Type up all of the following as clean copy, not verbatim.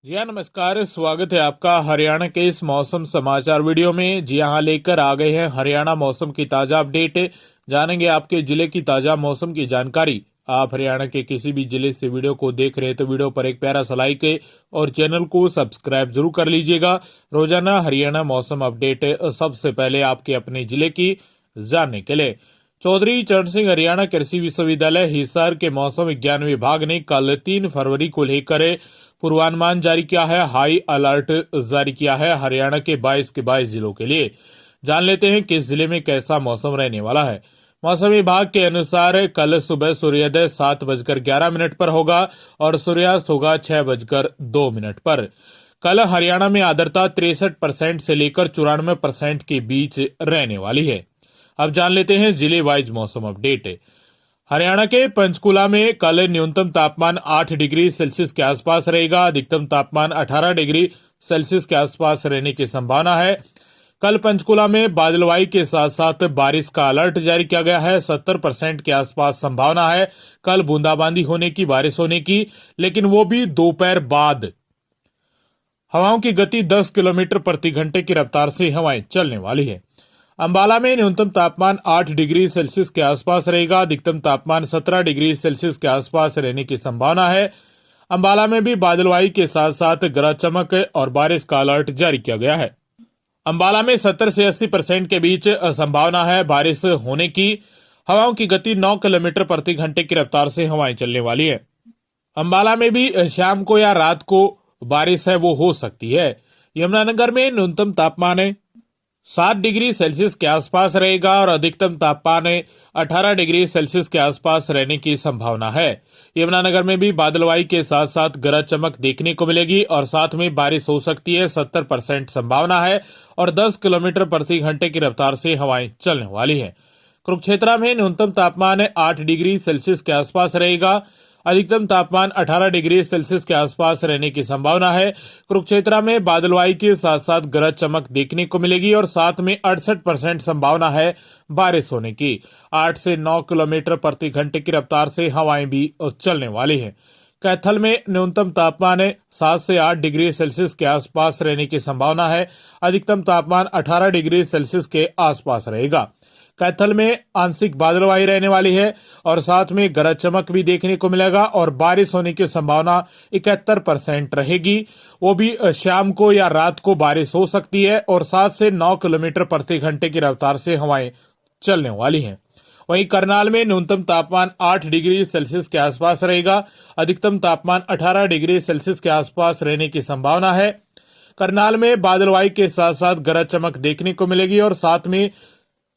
जी हाँ, नमस्कार। स्वागत है आपका हरियाणा के इस मौसम समाचार वीडियो में। जी हाँ, लेकर आ गए हैं हरियाणा मौसम की ताजा अपडेट। जानेंगे आपके जिले की ताजा मौसम की जानकारी। आप हरियाणा के किसी भी जिले से वीडियो को देख रहे हैं तो वीडियो पर एक प्यारा सा लाइक और चैनल को सब्सक्राइब जरूर कर लीजिएगा। रोजाना हरियाणा मौसम अपडेट सबसे पहले आपके अपने जिले की जानने के लिए। चौधरी चरण सिंह हरियाणा कृषि विश्वविद्यालय हिसार के मौसम विज्ञान विभाग ने कल 3 फरवरी को लेकर पूर्वानुमान जारी किया है। हाई अलर्ट जारी किया है हरियाणा के 22 के 22 जिलों के लिए। जान लेते हैं किस जिले में कैसा मौसम रहने वाला है। मौसम विभाग के अनुसार कल सुबह सूर्योदय 7:11 पर होगा और सूर्यास्त होगा 6:02 पर। कल हरियाणा में आर्द्रता 63% से लेकर 94% के बीच रहने वाली है। अब जान लेते हैं जिले वाइज मौसम अपडेट। हरियाणा के पंचकुला में कल न्यूनतम तापमान 8 डिग्री सेल्सियस के आसपास रहेगा। अधिकतम तापमान 18 डिग्री सेल्सियस के आसपास रहने की संभावना है। कल पंचकुला में बादलवाई के साथ साथ बारिश का अलर्ट जारी किया गया है। 70% के आसपास संभावना है कल बूंदाबांदी होने की, बारिश होने की, लेकिन वो भी दोपहर बाद। हवाओं की गति 10 किलोमीटर प्रति घंटे की रफ्तार से हवाएं चलने वाली है। अंबाला में न्यूनतम तापमान 8 डिग्री सेल्सियस के आसपास रहेगा। अधिकतम तापमान 17 डिग्री सेल्सियस के आसपास रहने की संभावना है। अंबाला में भी बादलवाई के साथ साथ गरज चमक और बारिश का अलर्ट जारी किया गया है। अंबाला में 70 से 80% के बीच संभावना है बारिश होने की। हवाओं की गति 9 किलोमीटर प्रति घंटे की रफ्तार से हवाएं चलने वाली है। अंबाला में भी शाम को या रात को बारिश है वो हो सकती है। यमुनानगर में न्यूनतम तापमान 7 डिग्री सेल्सियस के आसपास रहेगा और अधिकतम तापमान 18 डिग्री सेल्सियस के आसपास रहने की संभावना है। यमुनानगर में भी बादलवाई के साथ साथ गरज चमक देखने को मिलेगी और साथ में बारिश हो सकती है। 70% संभावना है और 10 किलोमीटर प्रति घंटे की रफ्तार से हवाएं चलने वाली है। कुरुक्षेत्र में न्यूनतम तापमान 8 डिग्री सेल्सियस के आसपास रहेगा। अधिकतम तापमान 18 डिग्री सेल्सियस के आसपास रहने की संभावना है। कुरुक्षेत्र में बादलवाई के साथ साथ गरज चमक देखने को मिलेगी और साथ में 68% संभावना है बारिश होने की। 8 से 9 किलोमीटर प्रति घंटे की रफ्तार से हवाएं भी चलने वाली हैं। कैथल में न्यूनतम तापमान 7 से 8 डिग्री सेल्सियस के आसपास रहने की संभावना है। अधिकतम तापमान 18 डिग्री सेल्सियस के आसपास रहेगा। कैथल में आंशिक बादलवाई रहने वाली है और साथ में गरज चमक भी देखने को मिलेगा और बारिश होने की संभावना 71% रहेगी। वो भी शाम को या रात को बारिश हो सकती है और 7 से 9 किलोमीटर प्रति घंटे की रफ्तार से हवाएं चलने वाली हैं। वहीं करनाल में न्यूनतम तापमान 8 डिग्री सेल्सियस के आसपास रहेगा। अधिकतम तापमान 18 डिग्री सेल्सियस के आसपास रहने की संभावना है। करनाल में बादलवाई के साथ साथ गरज चमक देखने को मिलेगी और साथ में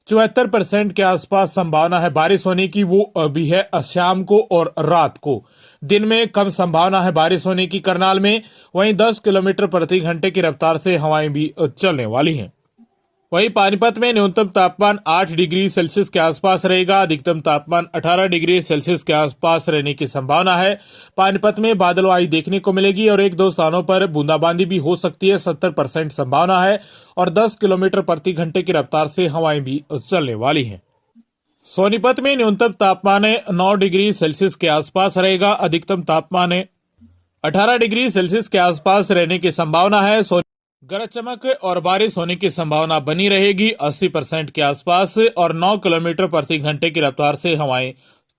74% के आसपास संभावना है बारिश होने की। वो अभी है शाम को और रात को। दिन में कम संभावना है बारिश होने की करनाल में। वहीं 10 किलोमीटर प्रति घंटे की रफ्तार से हवाएं भी चलने वाली हैं। वहीं पानीपत में न्यूनतम तापमान 8 डिग्री सेल्सियस के आसपास रहेगा। अधिकतम तापमान 18 डिग्री सेल्सियस के आसपास रहने की संभावना है। पानीपत में बादलवाई देखने को मिलेगी और 1-2 स्थानों पर बूंदाबांदी भी हो सकती है। 70% संभावना है और 10 किलोमीटर प्रति घंटे की रफ्तार से हवाएं भी चलने वाली हैं। सोनीपत में न्यूनतम तापमान 9 डिग्री सेल्सियस के आसपास रहेगा। अधिकतम तापमान 18 डिग्री सेल्सियस के आसपास रहने की संभावना है। गरज चमक और बारिश होने की संभावना बनी रहेगी 80% के आसपास और 9 किलोमीटर प्रति घंटे की रफ्तार से हवाएं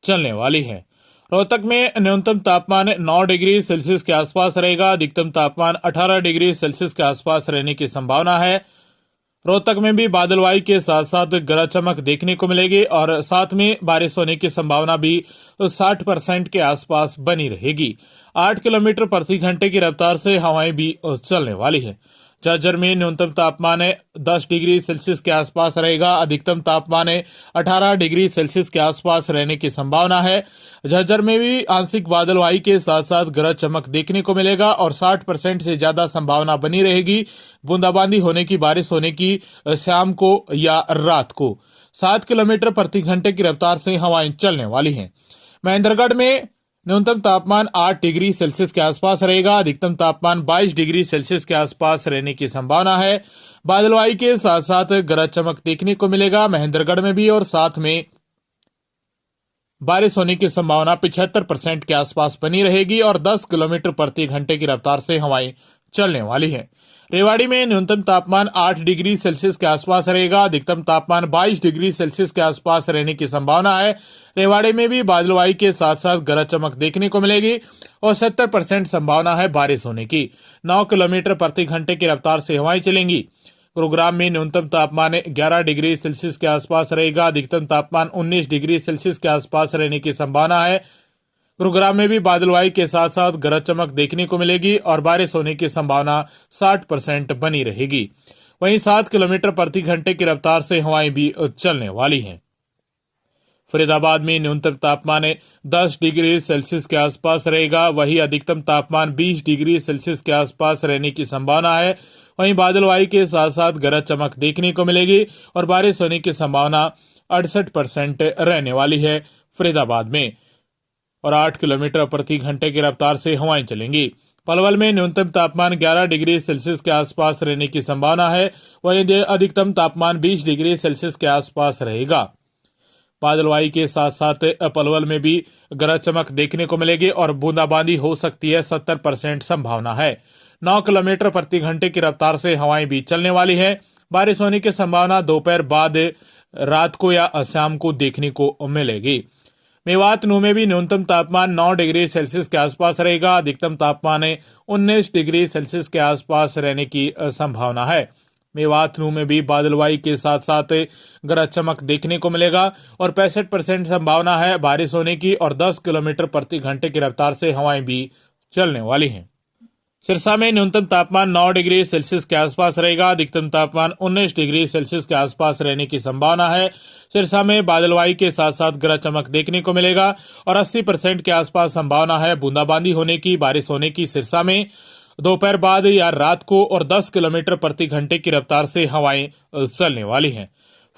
चलने वाली हैं। रोहतक में न्यूनतम तापमान 9 डिग्री सेल्सियस के आसपास रहेगा। अधिकतम तापमान 18 डिग्री सेल्सियस के आसपास रहने की संभावना है। रोहतक में भी बादलवाई के साथ साथ गरज चमक देखने को मिलेगी और साथ में बारिश होने की संभावना भी 60% के आसपास बनी रहेगी। 8 किलोमीटर प्रति घंटे की रफ्तार से हवाएं भी चलने वाली है। झज्जर में न्यूनतम तापमान 10 डिग्री सेल्सियस के आसपास रहेगा। अधिकतम तापमान 18 डिग्री सेल्सियस के आसपास रहने की संभावना है। झज्जर में भी आंशिक बादलवाई के साथ साथ गरज चमक देखने को मिलेगा और 60% से ज्यादा संभावना बनी रहेगी बूंदाबांदी होने की, बारिश होने की शाम को या रात को। 7 किलोमीटर प्रति घंटे की रफ्तार से हवाएं चलने वाली हैं। महेंद्रगढ़ में न्यूनतम तापमान 8 डिग्री सेल्सियस के आसपास रहेगा। अधिकतम तापमान 22 डिग्री सेल्सियस के आसपास रहने की संभावना है। बादलवाई के साथ साथ गरज चमक देखने को मिलेगा महेंद्रगढ़ में भी और साथ में बारिश होने की संभावना 75% के आसपास बनी रहेगी और 10 किलोमीटर प्रति घंटे की रफ्तार से हवाएं चलने वाली हैं। रेवाड़ी में न्यूनतम तापमान 8 डिग्री सेल्सियस के आसपास रहेगा। अधिकतम तापमान 22 डिग्री सेल्सियस के आसपास रहने की संभावना है। रेवाड़ी में भी बादलवाई के साथ साथ गरज चमक देखने को मिलेगी और 70% संभावना है बारिश होने की। 9 किलोमीटर प्रति घंटे की रफ्तार से हवाएं चलेंगी। गुरुग्राम में न्यूनतम तापमान 11 डिग्री सेल्सियस के आसपास रहेगा। अधिकतम तापमान 19 डिग्री सेल्सियस के आसपास रहने की संभावना है। गुरुग्राम में भी बादलवाई के साथ साथ गरज चमक देखने को मिलेगी और बारिश होने की संभावना 60% बनी रहेगी। वहीं 7 किलोमीटर प्रति घंटे की रफ्तार से हवाएं भी चलने वाली हैं। फरीदाबाद में न्यूनतम तापमान 10 डिग्री सेल्सियस के आसपास रहेगा। वहीं अधिकतम तापमान 20 डिग्री सेल्सियस के आसपास रहने की संभावना है। वहीं बादलवाई के साथ साथ गरज चमक देखने को मिलेगी और बारिश होने की संभावना 68% रहने वाली है फरीदाबाद में और 8 किलोमीटर प्रति घंटे की रफ्तार से हवाएं चलेंगी। पलवल में न्यूनतम तापमान 11 डिग्री सेल्सियस के आसपास रहने की संभावना है। वहीं अधिकतम तापमान 20 डिग्री सेल्सियस के आसपास रहेगा। बादलवाई के साथ साथ पलवल में भी गरज चमक देखने को मिलेगी और बूंदाबांदी हो सकती है। 70% संभावना है। 9 किलोमीटर प्रति घंटे की रफ्तार से हवाएं भी चलने वाली है। बारिश होने की संभावना दोपहर बाद रात को या शाम को देखने को मिलेगी। मेवात नू में भी न्यूनतम तापमान 9 डिग्री सेल्सियस के आसपास रहेगा। अधिकतम तापमान 19 डिग्री सेल्सियस के आसपास रहने की संभावना है। मेवात नू में भी बादलवाई के साथ साथ गरज चमक देखने को मिलेगा और 65% संभावना है बारिश होने की और 10 किलोमीटर प्रति घंटे की रफ्तार से हवाएं भी चलने वाली हैं। सिरसा में न्यूनतम तापमान 9 डिग्री सेल्सियस के आसपास रहेगा। अधिकतम तापमान 19 डिग्री सेल्सियस के आसपास रहने की संभावना है। सिरसा में बादलवाई के साथ साथ गरज चमक देखने को मिलेगा और 80% के आसपास संभावना है बूंदाबांदी होने की, बारिश होने की। सिरसा में दोपहर बाद या रात को और 10 किलोमीटर प्रति घंटे की रफ्तार से हवाएं चलने वाली हैं।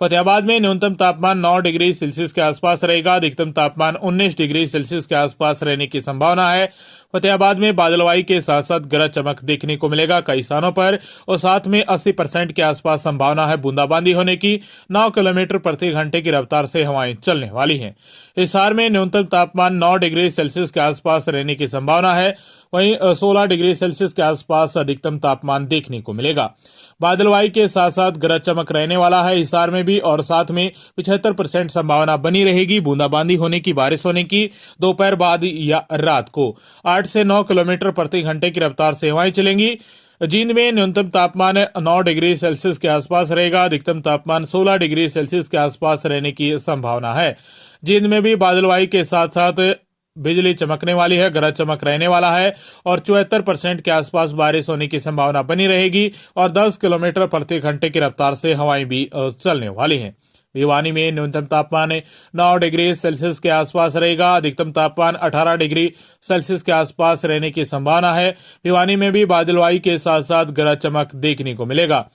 फतेहाबाद में न्यूनतम तापमान 9 डिग्री सेल्सियस के आसपास रहेगा। अधिकतम तापमान 19 डिग्री सेल्सियस के आसपास रहने की संभावना है। फतेहाबाद में बादलवाई के साथ साथ गरज चमक देखने को मिलेगा कई स्थानों पर और साथ में 80% के आसपास संभावना है बूंदाबांदी होने की। 9 किलोमीटर प्रति घंटे की रफ्तार से हवाएं चलने वाली हैं। हिसार में न्यूनतम तापमान 9 डिग्री सेल्सियस के आसपास रहने की संभावना है। वहीं 16 डिग्री सेल्सियस के आसपास अधिकतम तापमान देखने को मिलेगा। बादलवाई के साथ साथ गरज चमक रहने वाला है हिसार में भी और साथ में 75% संभावना बनी रहेगी बूंदाबांदी होने की, बारिश होने की दोपहर बाद या रात को। 8 से 9 किलोमीटर प्रति घंटे की रफ्तार से हवाएं चलेंगी। जींद में न्यूनतम तापमान 9 डिग्री सेल्सियस के आसपास रहेगा। अधिकतम तापमान 16 डिग्री सेल्सियस के आसपास रहने की संभावना है। जींद में भी बादलवाई के साथ साथ बिजली चमकने वाली है, गरज चमक रहने वाला है और 74% के आसपास बारिश होने की संभावना बनी रहेगी और 10 किलोमीटर प्रति घंटे की रफ्तार से हवाएं भी चलने वाली हैं। भिवानी में न्यूनतम तापमान 9 डिग्री सेल्सियस के आसपास रहेगा। अधिकतम तापमान 18 डिग्री सेल्सियस के आसपास रहने की संभावना है। भिवानी में भी बादलवाई के साथ साथ गरज चमक देखने को मिलेगा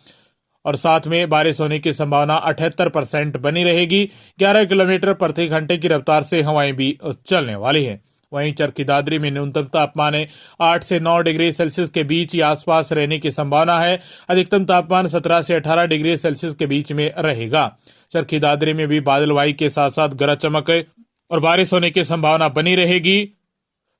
और साथ में बारिश होने की संभावना 78% बनी रहेगी। 11 किलोमीटर प्रति घंटे की रफ्तार से हवाएं भी चलने वाली हैं। वहीं चरखी दादरी में न्यूनतम तापमान 8 से 9 डिग्री सेल्सियस के बीच या आसपास रहने की संभावना है। अधिकतम तापमान 17 से 18 डिग्री सेल्सियस के बीच में रहेगा। चरखी दादरी में भी बादलवाई के साथ साथ गरज चमक और बारिश होने की संभावना बनी रहेगी।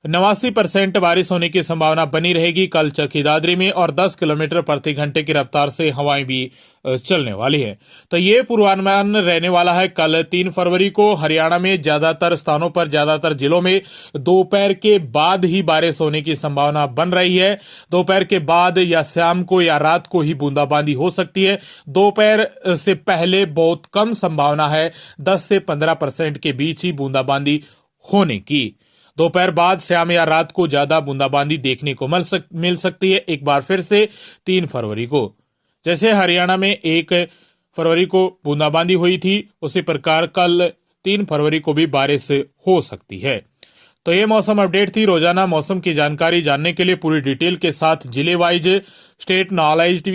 89% बारिश होने की संभावना बनी रहेगी कल चरखी दादरी में और 10 किलोमीटर प्रति घंटे की रफ्तार से हवाएं भी चलने वाली है। तो ये पूर्वानुमान रहने वाला है कल 3 फरवरी को। हरियाणा में ज्यादातर स्थानों पर, ज्यादातर जिलों में दोपहर के बाद ही बारिश होने की संभावना बन रही है। दोपहर के बाद या शाम को या रात को ही बूंदाबांदी हो सकती है। दोपहर से पहले बहुत कम संभावना है, 10 से 15% के बीच ही बूंदाबांदी होने की। दोपहर बाद शाम या रात को ज्यादा बूंदाबांदी देखने को मिल सकती है। एक बार फिर से 3 फरवरी को, जैसे हरियाणा में 1 फरवरी को बूंदाबांदी हुई थी, उसी प्रकार कल 3 फरवरी को भी बारिश हो सकती है। तो ये मौसम अपडेट थी। रोजाना मौसम की जानकारी जानने के लिए पूरी डिटेल के साथ जिले वाइज स्टेट नॉलेज टीवी